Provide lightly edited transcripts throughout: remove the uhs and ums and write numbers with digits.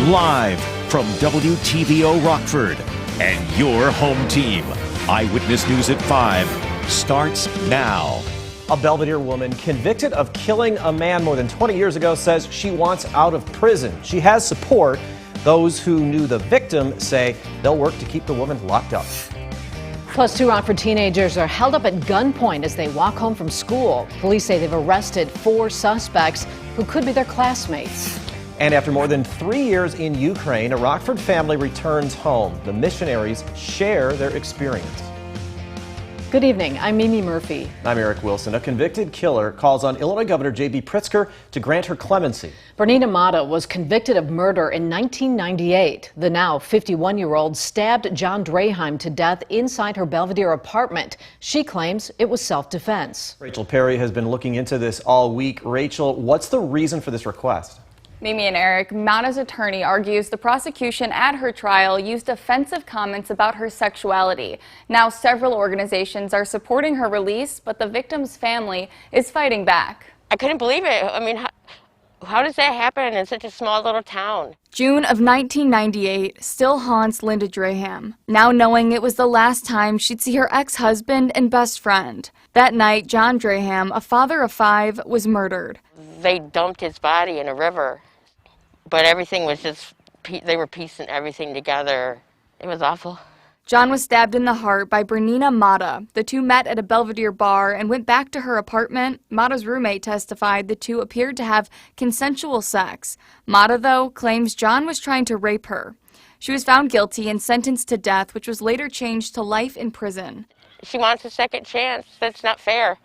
Live from WTVO Rockford and your home team. Eyewitness News at 5 starts now. A Belvidere woman convicted of killing a man more than 20 years ago says she wants out of prison. She has support. Those who knew the victim say they'll work to keep the woman locked up. Plus, 2 Rockford teenagers are held up at gunpoint as they walk home from school. Police say they've arrested 4 suspects who could be their classmates. And after more than 3 years in Ukraine, a Rockford family returns home. The Missionaries share their experience. Good evening. I'm Mimi Murphy. I'm Eric Wilson. A convicted killer calls on Illinois Governor J.B. Pritzker to grant her clemency. Bernina Mata was convicted of murder in 1998. The now 51-year-old stabbed John Draheim to death inside her Belvidere apartment. She claims it was self-defense. Rachel Perry has been looking into this all week. Rachel, what's the reason for this request? Mimi and Eric, Mata's attorney argues the prosecution at her trial used offensive comments about her sexuality. Now several organizations are supporting her release, but the victim's family is fighting back. I couldn't believe it. I mean, how does that happen in such a small little town? June of 1998 still haunts Linda Draheim, now knowing it was the last time she'd see her ex-husband and best friend. That night, John Draheim, a father of 5, was murdered. They dumped his body in a river. But everything was just, they were piecing everything together. It was awful. John was stabbed in the heart by Bernina Mata. The two met at a Belvedere bar and went back to her apartment. Mata's roommate testified the two appeared to have consensual sex. Mata, though, claims John was trying to rape her. She was found guilty and sentenced to death, which was later changed to life in prison. She wants a second chance. That's not fair.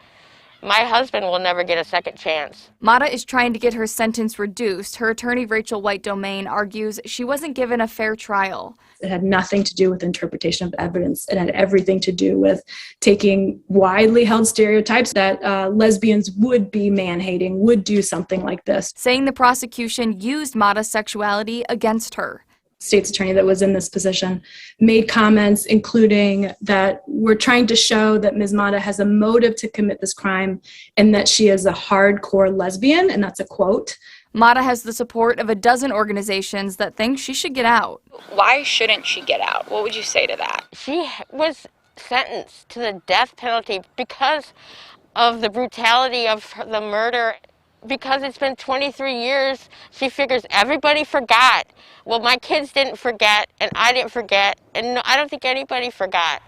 My husband will never get a second chance. Mata is trying to get her sentence reduced. Her attorney, Rachel White-Domain, argues she wasn't given a fair trial. It had nothing to do with interpretation of evidence. It had everything to do with taking widely held stereotypes that lesbians would be man-hating, would do something like this. Saying the prosecution used Mata's sexuality against her. State's attorney that was in this position made comments including that we're trying to show that Ms. Mata has a motive to commit this crime and that she is a hardcore lesbian, and that's a quote. Mata has the support of a dozen organizations that think she should get out. Why shouldn't she get out? What would you say to that? She was sentenced to the death penalty because of the brutality of the murder. Because it's been 23 years, she figures everybody forgot. Well, my kids didn't forget, and I didn't forget, and I don't think anybody forgot.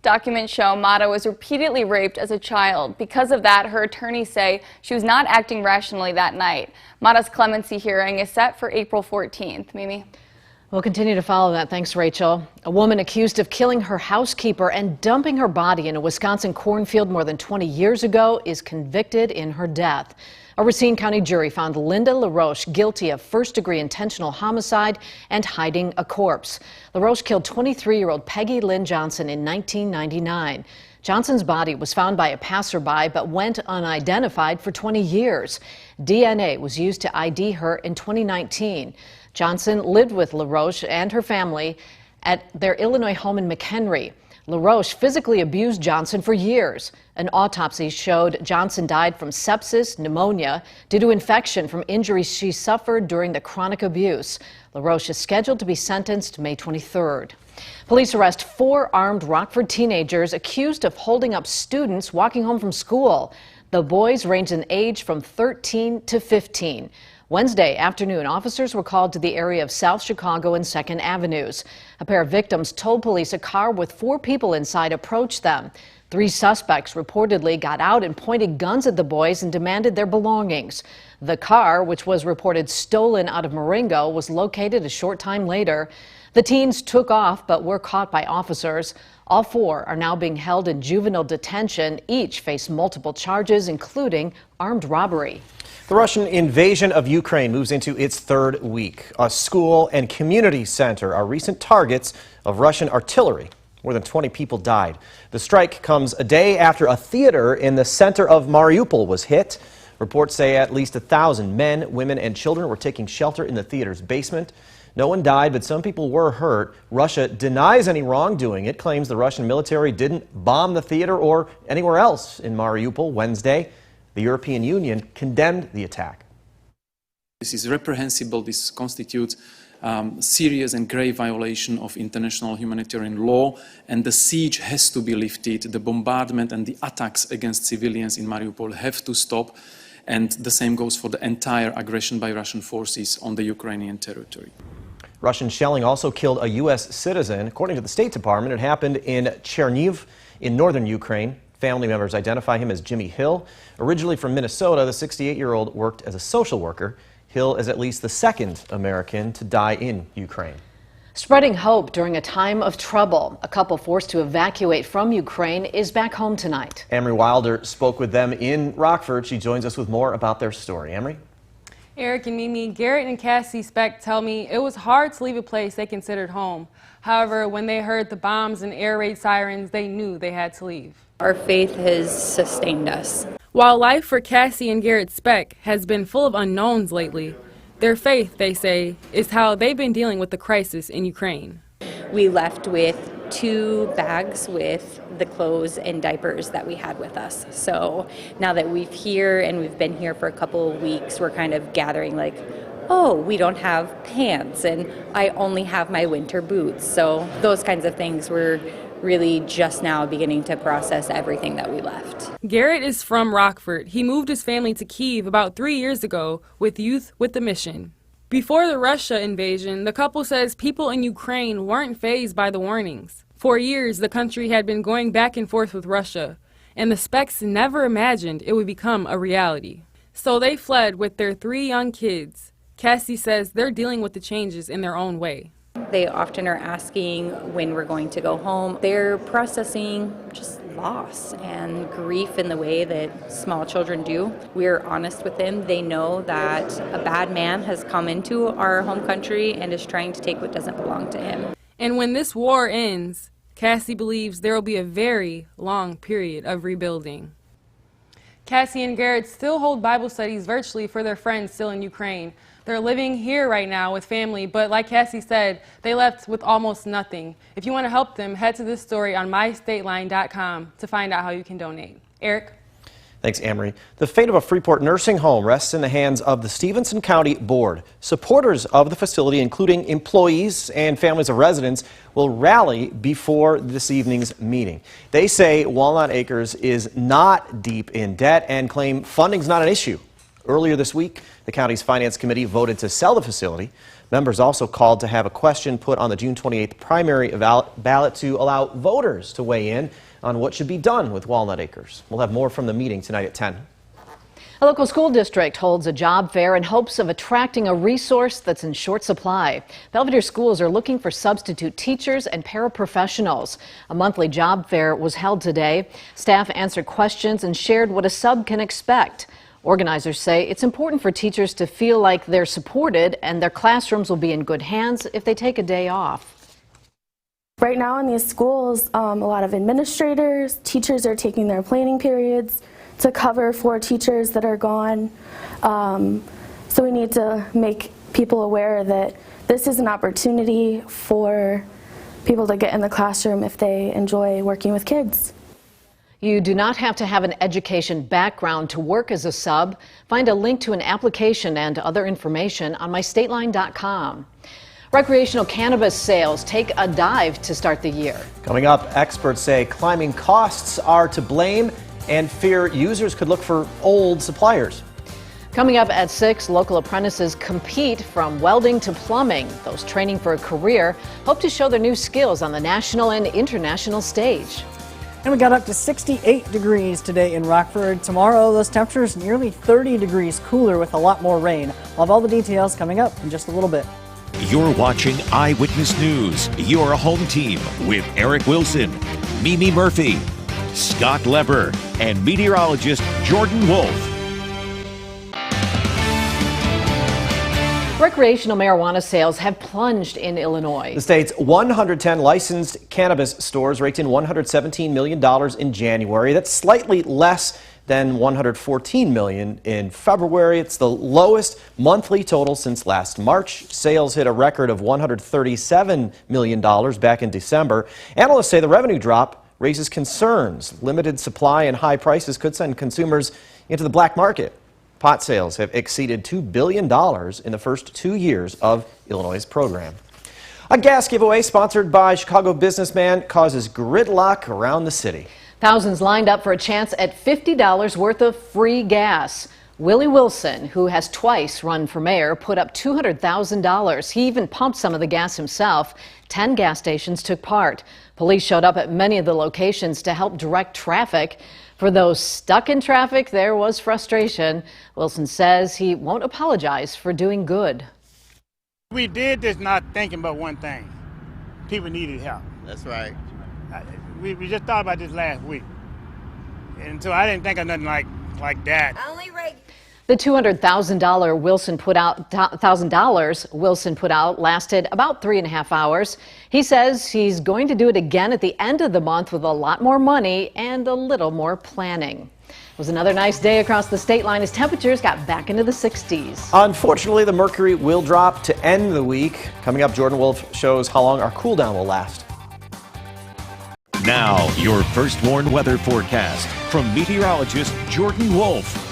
Documents show Mata was repeatedly raped as a child. Because of that, her attorneys say she was not acting rationally that night. Mata's clemency hearing is set for April 14th. Mimi? We'll continue to follow that. Thanks, Rachel. A woman accused of killing her housekeeper and dumping her body in a Wisconsin cornfield more than 20 years ago is convicted in her death. A Racine County jury found Linda Laroche guilty of first-degree intentional homicide and hiding a corpse. Laroche killed 23-year-old Peggy Lynn Johnson in 1999. Johnson's body was found by a passerby but went unidentified for 20 years. DNA was used to ID her in 2019. Johnson lived with Laroche and her family at their Illinois home in McHenry. Laroche physically abused Johnson for years. An autopsy showed Johnson died from sepsis, pneumonia, due to infection from injuries she suffered during the chronic abuse. Laroche is scheduled to be sentenced May 23rd. Police arrest 4 armed Rockford teenagers accused of holding up students walking home from school. The boys range in age from 13 to 15. Wednesday afternoon, officers were called to the area of South Chicago and 2nd Avenues. A pair of victims told police a car with 4 people inside approached them. 3 suspects reportedly got out and pointed guns at the boys and demanded their belongings. The car, which was reported stolen out of Marengo, was located a short time later. The teens took off but were caught by officers. All 4 are now being held in juvenile detention. Each face multiple charges, including armed robbery. The Russian invasion of Ukraine moves into its 3rd week. A school and community center are recent targets of Russian artillery. More than 20 people died. The strike comes a day after a theater in the center of Mariupol was hit. Reports say at least 1,000 men, women, and children were taking shelter in the theater's basement. No one died, but some people were hurt. Russia denies any wrongdoing. It claims the Russian military didn't bomb the theater or anywhere else in Mariupol Wednesday. The European Union condemned the attack. This is reprehensible. This constitutes serious and grave violation of international humanitarian law, and the siege has to be lifted. The bombardment and the attacks against civilians in Mariupol have to stop, and the same goes for the entire aggression by Russian forces on the Ukrainian territory. Russian shelling also killed a U.S. citizen. According to the State Department, it happened in Chernihiv in northern Ukraine. Family members identify him as Jimmy Hill. Originally from Minnesota, the 68-year-old worked as a social worker. Hill is at least the second American to die in Ukraine. Spreading hope during a time of trouble. A couple forced to evacuate from Ukraine is back home tonight. Amory Wilder spoke with them in Rockford. She joins us with more about their story. Amory? Eric and Mimi, Garrett and Cassie Speck tell me it was hard to leave a place they considered home. However, when they heard the bombs and air raid sirens, they knew they had to leave. Our faith has sustained us. While life for Cassie and Garrett Speck has been full of unknowns lately, their faith, they say, is how they've been dealing with the crisis in Ukraine. We left with 2 bags with the clothes and diapers that we had with us. So now that we've been here for a couple of weeks, we're kind of gathering like, oh, we don't have pants and I only have my winter boots. So those kinds of things we're really just now beginning to process everything that we left. Garrett is from Rockford. He moved his family to Kyiv about 3 years ago with Youth with the Mission. Before the Russia invasion, the couple says people in Ukraine weren't fazed by the warnings. For years, the country had been going back and forth with Russia, and the Specks never imagined it would become a reality. So they fled with their 3 young kids. Cassie says they're dealing with the changes in their own way. They often are asking when we're going to go home. They're processing just loss and grief in the way that small children do. We're honest with them. They know that a bad man has come into our home country and is trying to take what doesn't belong to him. And when this war ends, Cassie believes there will be a very long period of rebuilding. Cassie and Garrett still hold Bible studies virtually for their friends still in Ukraine. They're living here right now with family, but like Cassie said, they left with almost nothing. If you want to help them, head to this story on mystateline.com to find out how you can donate. Eric? Thanks, Amory. The fate of a Freeport nursing home rests in the hands of the Stevenson County Board. Supporters of the facility, including employees and families of residents, will rally before this evening's meeting. They say Walnut Acres is not deep in debt and claim funding's not an issue. Earlier this week, the county's finance committee voted to sell the facility. Members also called to have a question put on the June 28th primary ballot to allow voters to weigh in on what should be done with Walnut Acres. We'll have more from the meeting tonight at 10. A local school district holds a job fair in hopes of attracting a resource that's in short supply. Belvidere schools are looking for substitute teachers and paraprofessionals. A monthly job fair was held today. Staff answered questions and shared what a sub can expect. Organizers say it's important for teachers to feel like they're supported and their classrooms will be in good hands if they take a day off. Right now in these schools, a lot of administrators, teachers are taking their planning periods to cover for teachers that are gone. So we need to make people aware that this is an opportunity for people to get in the classroom if they enjoy working with kids. You do not have to have an education background to work as a sub. Find a link to an application and other information on mystateline.com. Recreational cannabis sales take a dive to start the year. Coming up, experts say climbing costs are to blame and fear users could look for old suppliers. Coming up at 6, local apprentices compete from welding to plumbing. Those training for a career hope to show their new skills on the national and international stage. And we got up to 68 degrees today in Rockford. Tomorrow, those temperatures nearly 30 degrees cooler with a lot more rain. We'll have all the details coming up in just a little bit. You're watching Eyewitness News, your home team with Eric Wilson, Mimi Murphy, Scott Leber, and meteorologist Jordan Wolf. Recreational marijuana sales have plunged in Illinois. The state's 110 licensed cannabis stores raked in $117 million in January. That's slightly less than $114 million in February. It's the lowest monthly total since last March. Sales hit a record of $137 million back in December. Analysts say the revenue drop raises concerns. Limited supply and high prices could send consumers into the black market. Pot sales have exceeded $2 billion in the first 2 years of Illinois' program. A gas giveaway sponsored by Chicago businessman causes gridlock around the city. Thousands lined up for a chance at $50 worth of free gas. Willie Wilson, who has twice run for mayor, put up $200,000. He even pumped some of the gas himself. 10 gas stations took part. Police showed up at many of the locations to help direct traffic. For those stuck in traffic, there was frustration. Wilson says he won't apologize for doing good. We did this not thinking about one thing. People needed help. That's right. We just thought about this last week. And so I didn't think of nothing like that. The $200,000 Wilson put out lasted about 3.5 hours. He says he's going to do it again at the end of the month with a lot more money and a little more planning. It was another nice day across the state line as temperatures got back into the 60s. Unfortunately, the mercury will drop to end the week. Coming up, Jordan Wolf shows how long our cool down will last. Now, your first warned weather forecast from meteorologist Jordan Wolf.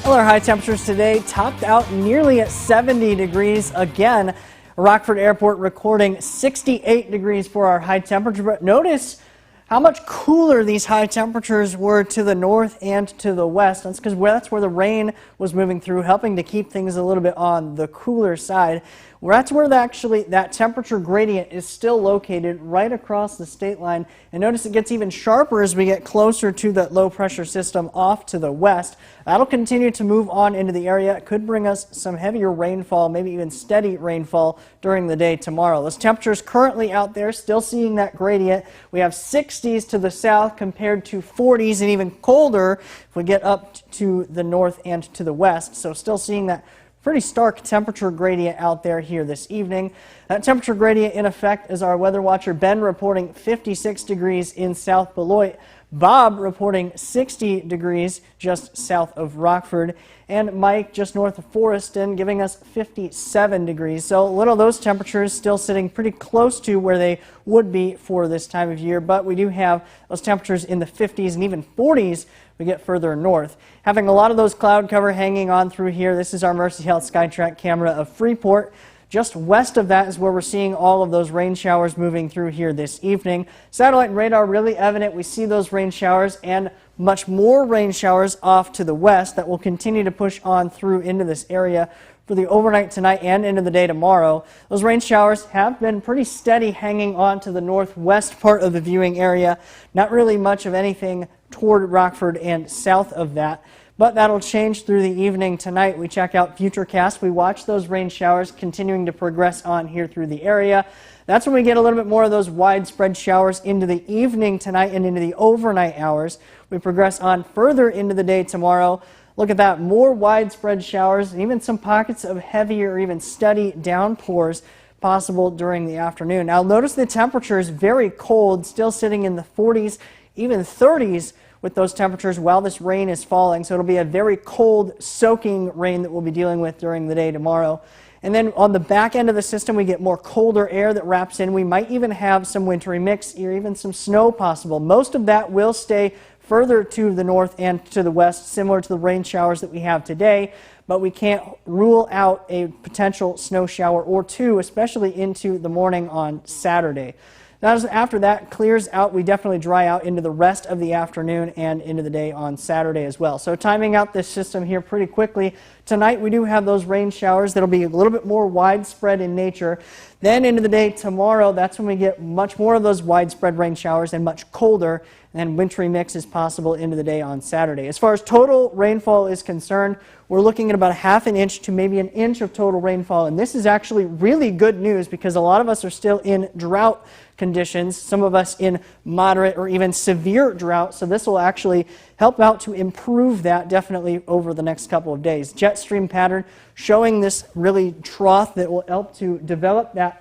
Well, our high temperatures today topped out nearly at 70 degrees again. Rockford Airport recording 68 degrees for our high temperature. But notice how much cooler these high temperatures were to the north and to the west. That's because that's where the rain was moving through, helping to keep things a little bit on the cooler side. That's where that temperature gradient is still located right across the state line. And notice it gets even sharper as we get closer to that low pressure system off to the west. That'll continue to move on into the area. It could bring us some heavier rainfall, maybe even steady rainfall during the day tomorrow. Those temperatures currently out there, still seeing that gradient. We have 60s to the south compared to 40s and even colder if we get up to the north and to the west. So still seeing that pretty stark temperature gradient out there here this evening. That temperature gradient in effect is our weather watcher Ben reporting 56 degrees in South Beloit. Bob reporting 60 degrees just south of Rockford, and Mike just north of Forreston giving us 57 degrees. So little those temperatures still sitting pretty close to where they would be for this time of year, but we do have those temperatures in the 50s and even 40s we get further north. Having a lot of those cloud cover hanging on through here. This is our Mercy Health SkyTrack camera of Freeport. Just west of that is where we're seeing all of those rain showers moving through here this evening. Satellite and radar really evident. We see those rain showers and much more rain showers off to the west that will continue to push on through into this area for the overnight tonight and into the day tomorrow. Those rain showers have been pretty steady hanging on to the northwest part of the viewing area. Not really much of anything toward Rockford and south of that. But that'll change through the evening tonight. We check out Futurecast. We watch those rain showers continuing to progress on here through the area. That's when we get a little bit more of those widespread showers into the evening tonight and into the overnight hours. We progress on further into the day tomorrow. Look at that, more widespread showers, and even some pockets of heavy or even steady downpours possible during the afternoon. Now notice the temperature is very cold, still sitting in the 40s, even 30s with those temperatures while this rain is falling. So it'll be a very cold, soaking rain that we'll be dealing with during the day tomorrow. And then on the back end of the system, we get more colder air that wraps in. We might even have some wintry mix or even some snow possible. Most of that will stay further to the north and to the west, similar to the rain showers that we have today. But we can't rule out a potential snow shower or two, especially into the morning on Saturday. Now, after that clears out, we definitely dry out into the rest of the afternoon and into the day on Saturday as well. So timing out this system here pretty quickly. Tonight we do have those rain showers that'll be a little bit more widespread in nature. Then into the day tomorrow, that's when we get much more of those widespread rain showers and much colder, and wintry mix is possible into the day on Saturday. As far as total rainfall is concerned, we're looking at about ½ an inch to maybe an inch of total rainfall, and this is actually really good news because a lot of us are still in drought conditions, some of us in moderate or even severe drought, so this will actually help out to improve that definitely over the next couple of days. Jet stream pattern showing this really trough that will help to develop that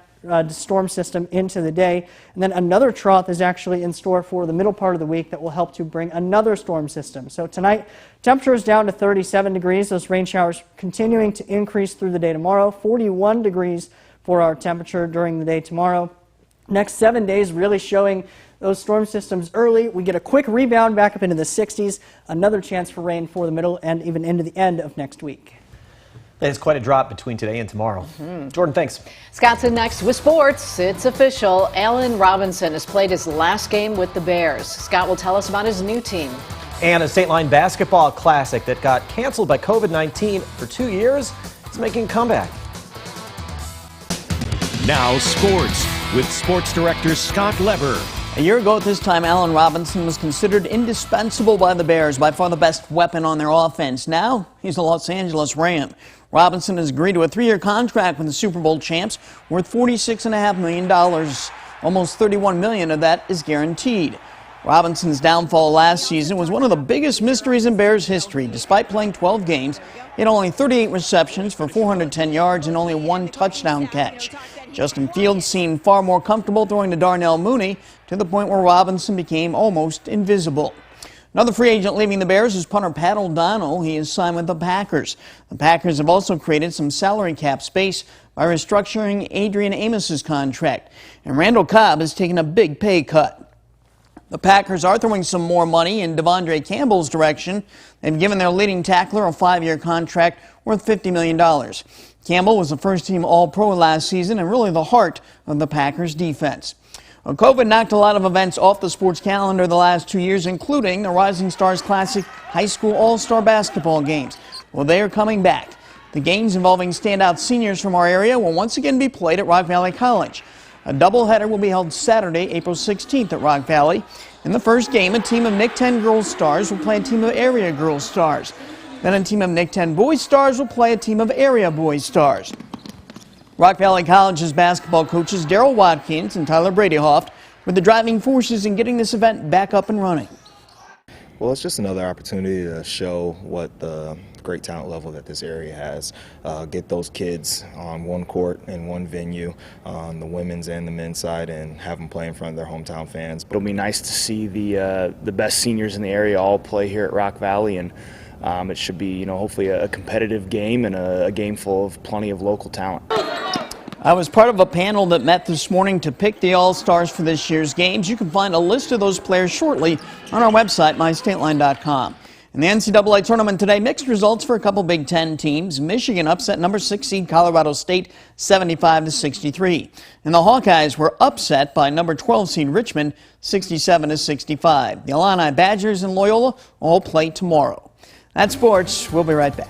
storm system into the day, and then another trough is actually in store for the middle part of the week that will help to bring another storm system. So tonight, temperatures down to 37 degrees, those rain showers continuing to increase through the day tomorrow, 41 degrees for our temperature during the day tomorrow. Next 7 days really showing those storm systems early. We get a quick rebound back up into the 60s. Another chance for rain for the middle and even into the end of next week. It's quite a drop between today and tomorrow. Jordan, thanks. Scott's in next with sports. It's official. Allen Robinson has played his last game with the Bears. Scott will tell us about his new team. And a state line basketball classic that got canceled by COVID-19 for 2 years is making a comeback. Now sports with sports director Scott Leber. A year ago at this time, Allen Robinson was considered indispensable by the Bears, by far the best weapon on their offense. Now he's a Los Angeles Ram. Robinson has agreed to a 3-year contract with the Super Bowl champs worth $46.5 million. Almost $31 million of that is guaranteed. Robinson's downfall last season was one of the biggest mysteries in Bears history. Despite playing 12 games, he had only 38 receptions for 410 yards and only 1 touchdown catch. Justin Fields seemed far more comfortable throwing to Darnell Mooney, to the point where Robinson became almost invisible. Another free agent leaving the Bears is punter Pat O'Donnell. He is signed with the Packers. The Packers have also created some salary cap space by restructuring Adrian Amos's contract. And Randall Cobb has taken a big pay cut. The Packers are throwing some more money in Devondre Campbell's direction. They've given their leading tackler a 5-year contract worth $50 million. Campbell was a first-team All-Pro last season and really the heart of the Packers' defense. Well, COVID knocked a lot of events off the sports calendar the last 2 years, including the Rising Stars Classic High School All-Star Basketball games. Well, they are coming back. The games involving standout seniors from our area will once again be played at Rock Valley College. A doubleheader will be held Saturday, April 16th at Rock Valley. In the first game, a team of Nick 10 Girls Stars will play a team of Area Girls Stars. Then a team of Nick 10 Boys Stars will play a team of Area Boys Stars. Rock Valley College's basketball coaches Daryl Watkins and Tyler Bradyhoft were the driving forces in getting this event back up and running. Well, it's just another opportunity to show what the great talent level that this area has. Get those kids on one court in one venue, on the women's and the men's side, and have them play in front of their hometown fans. It'll be nice to see the best seniors in the area all play here at Rock Valley, and it should be, hopefully a competitive game and a game full of plenty of local talent. I was part of a panel that met this morning to pick the All-Stars for this year's games. You can find a list of those players shortly on our website, mystateline.com. In the NCAA tournament today, mixed results for a couple Big Ten teams. Michigan upset number 6 seed Colorado State 75-63. And the Hawkeyes were upset by number 12 seed Richmond 67-65. The Illini Badgers and Loyola all play tomorrow. That's sports. We'll be right back.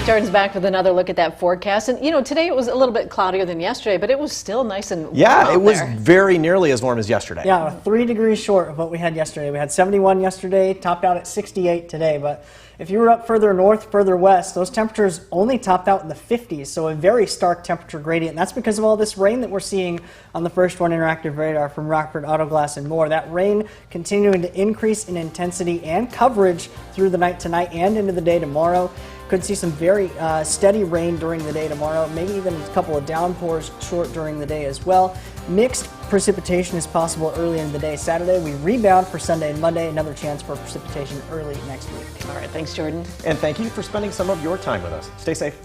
Jordan's back with another look at that forecast. And, today it was a little bit cloudier than yesterday, but it was still nice and warm Yeah, it was there. very nearly as warm as yesterday. Yeah, 3 degrees short of what we had yesterday. We had 71 yesterday, topped out at 68 today. But if you were up further north, further west, those temperatures only topped out in the 50s. So a very stark temperature gradient. And that's because of all this rain that we're seeing on the First One interactive radar from Rockford Auto Glass and more. That rain continuing to increase in intensity and coverage through the night tonight and into the day tomorrow. Could see some very steady rain during the day tomorrow, maybe even a couple of downpours short during the day as well. Mixed precipitation is possible early in the day. Saturday, we rebound for Sunday and Monday. Another chance for precipitation early next week. All right, thanks, Jordan. And thank you for spending some of your time with us. Stay safe.